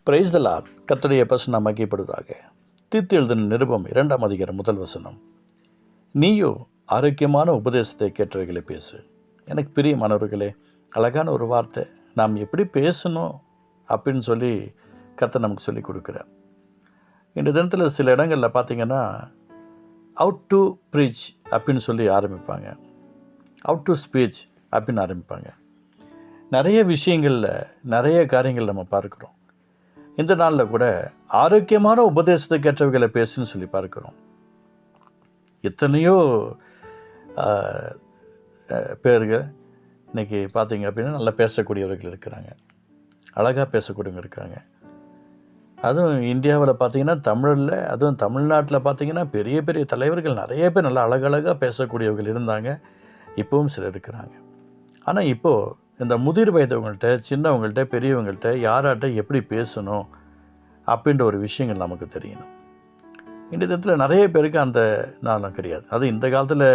Praise the Lord. கர்த்தருடைய பரிசுத்தம் மகிமைப்படுவதாக. தீத்து எழுதின நிருபம் 2ஆம் அதிகாரம் 1 வசனம். நீயோ ஆரோக்கியமான உபதேசத்தை கேட்டவைகளை பேசு. எனக்கு பிரியமானவர்களே, அழகான ஒரு வார்த்தை. நாம் எப்படி பேசணும் அப்படின்னு சொல்லி கர்த்தர் நமக்கு சொல்லி கொடுக்குறார். இந்த தினத்தில் சில இடங்களில் பார்த்திங்கன்னா அவுட் டு ப்ரீச் அப்படின்னு சொல்லி ஆரம்பிப்பாங்க, அவுட் டு ஸ்பீச் அப்படின்னு ஆரம்பிப்பாங்க. நிறைய விஷயங்களில் நிறைய காரியங்கள் நம்ம பார்க்குறோம். இந்த நாளில் கூட ஆரோக்கியமான உபதேசத்தை கேட்டவைகளை பேசுன்னு சொல்லி பார்க்குறோம். எத்தனையோ பேர்கள் இன்றைக்கி பார்த்திங்க அப்படின்னா நல்லா பேசக்கூடியவர்கள் இருக்கிறாங்க, அழகாக பேசக்கூடியவங்க இருக்காங்க. அதுவும் இந்தியாவில் பார்த்திங்கன்னா தமிழில், அதுவும் தமிழ்நாட்டில் பார்த்திங்கன்னா பெரிய பெரிய தலைவர்கள் நிறைய பேர் நல்லா அழகழகாக பேசக்கூடியவர்கள் இருந்தாங்க, இப்போவும் சிலர் இருக்கிறாங்க. ஆனால் இப்போது இந்த முதிர் வயதவங்கள்ட்ட, சின்னவங்கள்ட்ட, பெரியவங்கள்ட்ட யாராட்ட எப்படி பேசணும் அப்படின்ற ஒரு விஷயங்கள் நமக்கு தெரியணும். இந்த விதத்தில் நிறைய பேருக்கு அந்த நாளும் கிடையாது. அது இந்த காலத்தில்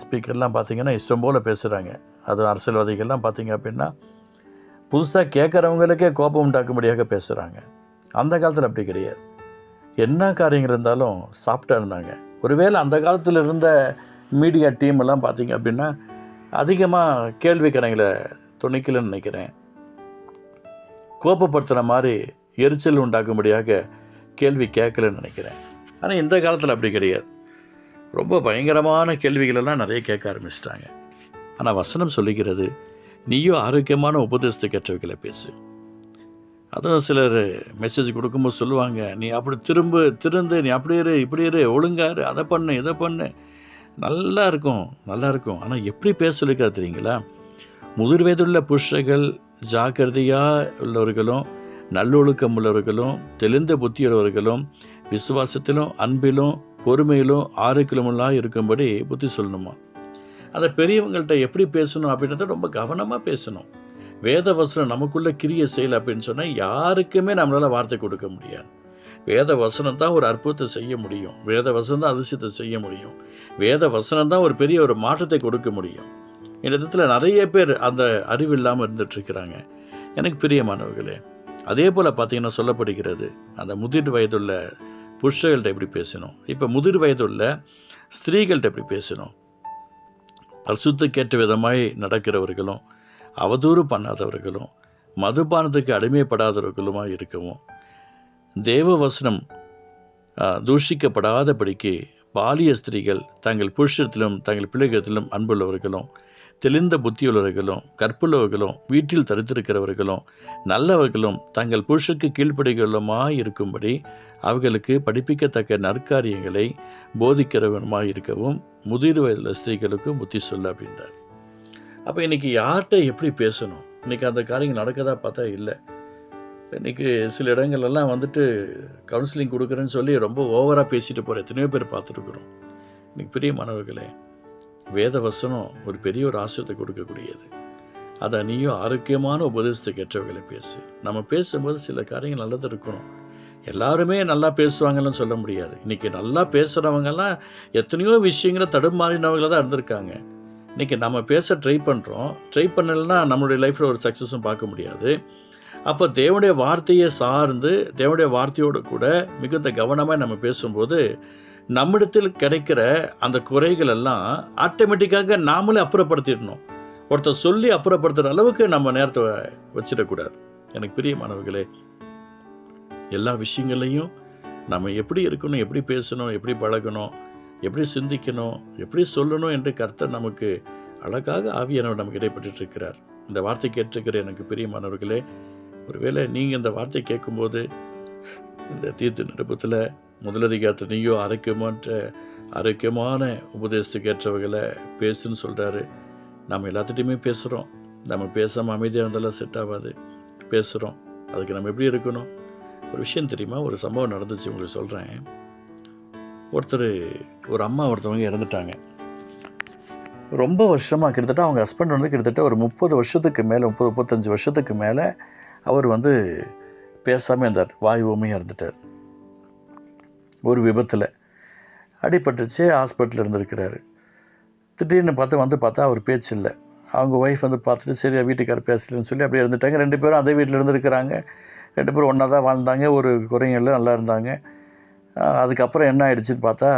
ஸ்பீக்கர்லாம் பார்த்திங்கன்னா இஷ்டம் போல் பேசுகிறாங்க. அது அரசியல்வாதிகள்லாம் பார்த்திங்க அப்படின்னா புதுசாக கேட்குறவங்களுக்கே கோபம் உண்டாக்கும்படியாக பேசுகிறாங்க. அந்த காலத்தில் அப்படி கிடையாது. என்ன காரியங்கள் இருந்தாலும் சாஃப்டாக இருந்தாங்க. ஒருவேளை அந்த காலத்தில் இருந்த மீடியா டீம் எல்லாம் பார்த்திங்க அப்படின்னா அதிகமாக கேள்வி கணைகளை துணிக்கலன்னு நினைக்கிறேன். கோபப்படுத்துகிற மாதிரி எரிச்சல் உண்டாக்கும்படியாக கேள்வி கேட்கலன்னு நினைக்கிறேன். ஆனால் இந்த காலத்தில் அப்படி கிடையாது. ரொம்ப பயங்கரமான கேள்விகளெல்லாம் நிறைய கேட்க ஆரம்பிச்சிட்டாங்க. ஆனால் வசனம் சொல்லுகிறது, நீயோ ஆரோக்கியமான உபதேசத்தை கேட்டவைகளை பேசு. அதுவும் சிலர் மெசேஜ் கொடுக்கும்போது சொல்லுவாங்க, நீ அப்படி திருந்து நீ அப்படி இரு, இப்படி இரு, ஒழுங்காரு, அதை பண்ணு, இதை பண்ணு, நல்லா இருக்கும். ஆனால் எப்படி பேச சொல்லிக்கிறா தெரியுங்களா? முதிர் வயதுள்ள புருஷர்கள் ஜாக்கிரதையாக உள்ளவர்களும், நல்லொழுக்கம் உள்ளவர்களும், தெளிந்த புத்தியுள்ளவர்களும், விசுவாசத்திலும் அன்பிலும் பொறுமையிலும் ஆரோக்கியமுள்ளாக இருக்கும்படி புத்தி சொல்லணுமா. அந்த பெரியவங்கள்ட்ட எப்படி பேசணும் அப்படின்றத ரொம்ப கவனமாக பேசணும். வேத வசனம் நமக்குள்ளே கிரியை செய்யலை அப்படின்னு சொன்னால் யாருக்குமே நம்மளால் வார்த்தை கொடுக்க முடியாது. வேத வசனம் தான் ஒரு அற்புதத்தை செய்ய முடியும். வேத வசனம் தான் அதிசயத்தை செய்ய முடியும். வேத வசனம் தான் ஒரு பெரிய ஒரு மாற்றத்தை கொடுக்க முடியும். இந்த இடத்துல நிறைய பேர் அந்த அறிவு இல்லாமல் இருந்துகிட்ருக்கிறாங்க. எனக்கு பிரியமானவர்களே, அதே போல் பார்த்திங்கன்னா சொல்லப்படுகிறது, அந்த முதிர் வயதுள்ள புருஷர்கள்ட்ட எப்படி பேசணும், இப்போ முதிர் வயதுள்ள ஸ்திரீகள்கிட்ட எப்படி பேசணும். பரிசுத்தக்கேற்ற விதமாய் நடக்கிறவர்களும், அவதூறு பண்ணாதவர்களும், மதுபானத்துக்கு அடிமைப்படாதவர்களுமாக இருக்கவும், தேவ வசனம் தூஷிக்கப்படாதபடிக்கு பாலிய ஸ்திரீகள் தங்கள் புருஷத்திலும் தங்கள் பிள்ளைகளிலும் அன்புள்ளவர்களும், தெளிந்த புத்தியுள்ளவர்களும், கற்புள்ளவர்களும், வீட்டில் தரித்திருக்கிறவர்களும், நல்லவர்களும், தங்கள் புருஷனுக்கு கீழ்ப்படிகளுமாய் இருக்கும்படி அவர்களுக்கு படிப்பிக்கத்தக்க நற்காரியங்களை போதிக்கிறவனுமாய் இருக்கவும் முதிர் வயதுள்ள ஸ்திரீகளுக்கும் புத்தி சொல்ல அப்படின்றார். அப்போ இன்றைக்கி யார்கிட்ட எப்படி பேசணும்? இன்றைக்கி அந்த காரியங்கள் நடக்கதா பார்த்தா இல்லை. இன்றைக்கி சில இடங்கள்லாம் கவுன்சிலிங் கொடுக்குறேன்னு சொல்லி ரொம்ப ஓவராக பேசிட்டு போகிற எத்தனையோ பேர் பார்த்துருக்குறோம். இன்றைக்கி பெரிய மாணவர்களே, வேத வசனம் ஒரு பெரிய ஒரு ஆசிரியத்தை கொடுக்கக்கூடியது. அதை நீயும் ஆரோக்கியமான உபதேசத்தை கேட்டவர்களை பேசு. நம்ம பேசும்போது சில காரியங்கள் நல்லது இருக்கணும். எல்லாருமே நல்லா பேசுவாங்கன்னு சொல்ல முடியாது. இன்றைக்கி நல்லா பேசுகிறவங்கெல்லாம் எத்தனையோ விஷயங்களை தடுமாறினவங்கள தான் இருந்திருக்காங்க. இன்றைக்கி நம்ம பேச ட்ரை பண்ணலைன்னா நம்மளுடைய லைஃப்பில் ஒரு சக்ஸஸும் பார்க்க முடியாது. அப்போ தேவனுடைய வார்த்தையை சார்ந்து தேவனுடைய வார்த்தையோடு கூட மிகுந்த கவனமாக நம்ம பேசும்போது நம்மிடத்தில் கிடைக்கிற அந்த குறைகள் எல்லாம் ஆட்டோமேட்டிக்காக நாமளே அப்புறப்படுத்திடணும். ஒருத்தர் சொல்லி அப்புறப்படுத்துகிற அளவுக்கு நம்ம நேரத்தை வச்சிடக்கூடாது. எனக்கு பிரியமானவர்களே, எல்லா விஷயங்களையும் நம்ம எப்படி இருக்கணும், எப்படி பேசணும், எப்படி பழகணும், எப்படி சிந்திக்கணும், எப்படி சொல்லணும் என்று கர்த்தர் நமக்கு அழகாக ஆவியானவர் நமக்கு இடைப்பட்டுருக்கிறார். இந்த வார்த்தை கேட்டிருக்கிற எனக்கு பிரியமானவர்களே, ஒருவேளை நீங்கள் இந்த வார்த்தை கேட்கும்போது இந்த தீர்த்து நிருபத்தில் முதலதிகாரத்தில் நீயோ ஆரோக்கியமான உபதேசத்துக்கு ஏற்றவர்களை பேசுன்னு சொல்கிறாரு. நம்ம எல்லாத்துட்டையுமே பேசுகிறோம். நம்ம பேசாமல் அமைதியாக இருந்தாலும் செட் ஆகாது. பேசுகிறோம். அதுக்கு நம்ம எப்படி இருக்கணும்? ஒரு விஷயம் தெரியுமா? ஒரு சம்பவம் நடந்துச்சு, உங்களுக்கு சொல்கிறேன். ஒரு அம்மா ஒருத்தவங்க இறந்துட்டாங்க. ரொம்ப வருஷமாக கிட்டத்தட்ட அவங்க ஹஸ்பண்ட் கிட்டத்தட்ட ஒரு 30 வருஷத்துக்கு மேலே, 30-35 வருஷத்துக்கு மேலே அவர் பேசாமல் இருந்தார். வாய் ஊமையாக இருந்துட்டார். ஒரு விபத்தில் அடிபட்டுச்சு, ஹாஸ்பிட்டலில் இருந்திருக்கிறாரு. திடீர்னு பார்த்தா அவர் பேச்சு இல்லை. அவங்க ஒய்ஃப் பார்த்துட்டு சரி வீட்டுக்காரர் பேசலன்னு சொல்லி அப்படியே இருந்துட்டாங்க. 2 பேரும் அதே வீட்டில் இருந்துருக்கிறாங்க. 2 பேரும் ஒன்றா தான் வாழ்ந்தாங்க. ஒரு குறையும் இல்லை, நல்லா இருந்தாங்க. அதுக்கப்புறம் என்ன ஆயிடுச்சுன்னு பார்த்தா,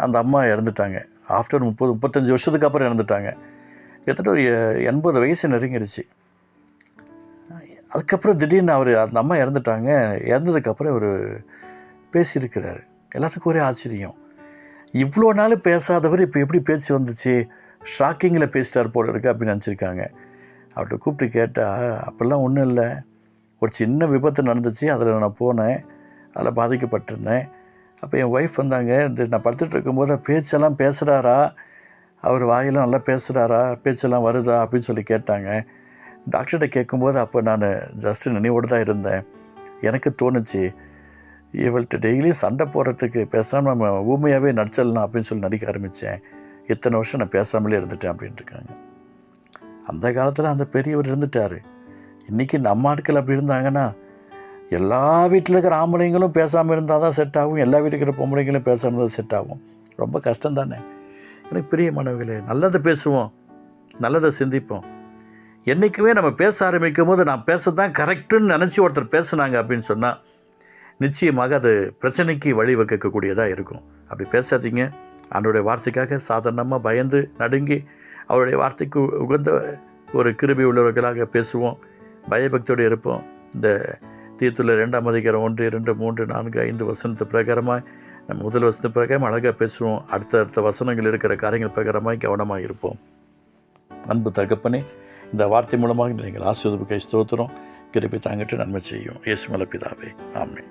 அந்த அம்மா இறந்துட்டாங்க. ஆஃப்டர் 35 வருஷத்துக்கு அப்புறம் இறந்துட்டாங்க. கிட்டத்தட்ட ஒரு 80 வயசு நெருங்கிடுச்சு. அதுக்கப்புறம் திடீர்னு அந்த அம்மா இறந்துட்டாங்க. இறந்ததுக்கப்புறம் இவர் பேசியிருக்கிறாரு. எல்லாத்துக்கும் ஒரே ஆச்சரியம். இவ்வளோ நாள் பேசாதவர் இப்போ எப்படி பேச்சு வந்துச்சு, ஷாக்கிங்கில் பேசிட்டார் போல இருக்குது அப்படின்னு நினச்சிருக்காங்க. அவர்கிட்ட கூப்பிட்டு கேட்டால், அப்போல்லாம் ஒன்றும் இல்லை, ஒரு சின்ன விபத்து நடந்துச்சு, அதில் நான் போனேன், அதில் பாதிக்கப்பட்டிருந்தேன். அப்போ என் ஒய்ஃப் வந்தாங்க. நான் படுத்துட்டு இருக்கும்போது பேச்செல்லாம் பேசுகிறாரா, அவர் வாயெல்லாம் நல்லா பேசுகிறாரா, பேச்செல்லாம் வருதா அப்படின்னு சொல்லி கேட்டாங்க. டாக்டர்கிட்ட கேட்கும்போது அப்போ நான் ஜஸ்ட்டு நினைவோடு தான் இருந்தேன். எனக்கு தோணுச்சு, இவள்கிட்ட டெய்லியும் சண்டை போடுறதுக்கு பேசாமல் நம்ம ஊமையாகவே நடிச்சிடலாம் அப்படின்னு சொல்லி நடிக்க ஆரம்பித்தேன். இத்தனை வருஷம் நான் பேசாமலே இருந்துட்டேன் அப்படின்ட்டு இருக்காங்க. அந்த காலத்தில் அந்த பெரியவர் இருந்துட்டார். இன்றைக்கி நம்ம ஆட்கள் அப்படி இருந்தாங்கன்னா, எல்லா வீட்டில் இருக்கிற ஆம்பளைங்களும் பேசாமல் இருந்தால் தான் செட் ஆகும், எல்லா வீட்டில் இருக்கிற பொம்பளைங்களும் பேசாமல் இருந்தால் செட் ஆகும். ரொம்ப கஷ்டம் தானே. எனக்கு பிரியமானவர்களே, நல்லதை பேசுவோம், நல்லதை சிந்திப்போம். என்றைக்குமே நம்ம பேச ஆரம்பிக்கும் போது நான் பேச தான் கரெக்டுன்னு நினச்சி ஒருத்தர் பேசுனாங்க அப்படின்னு சொன்னால், நிச்சயமாக அது பிரச்சனைக்கு வழிவகுக்கக்கூடியதாக இருக்கும். அப்படி பேசாதீங்க. ஆண்டவருடைய வார்த்தைக்காக சாதாரணமாக பயந்து நடுங்கி அவருடைய வார்த்தைக்கு உகந்த ஒரு கிருபை உள்ளவர்களாக பேசுவோம், பயபக்தியோடு இருப்போம். இந்த தீத்துல 2ஆம் அதிகாரம் 1, 2, 3, 4, 5 வசனத்து பிரகாரமாக நம்ம முதல் வசனத்து பிரகாரம் அழகாக பேசுவோம். அடுத்த வசனங்கள் இருக்கிற காரியங்கள் பிரகாரமாக கவனமாக இருப்போம். அன்பு தகப்பனே, இந்த வார்த்தை மூலமாக நீங்கள் ஆசீர்வதிக்க ஸ்தோத்திரம். கிருபை தாங்கிட்டு நன்மை செய்யும். இயேசு மேல பிதாவே, ஆமென்.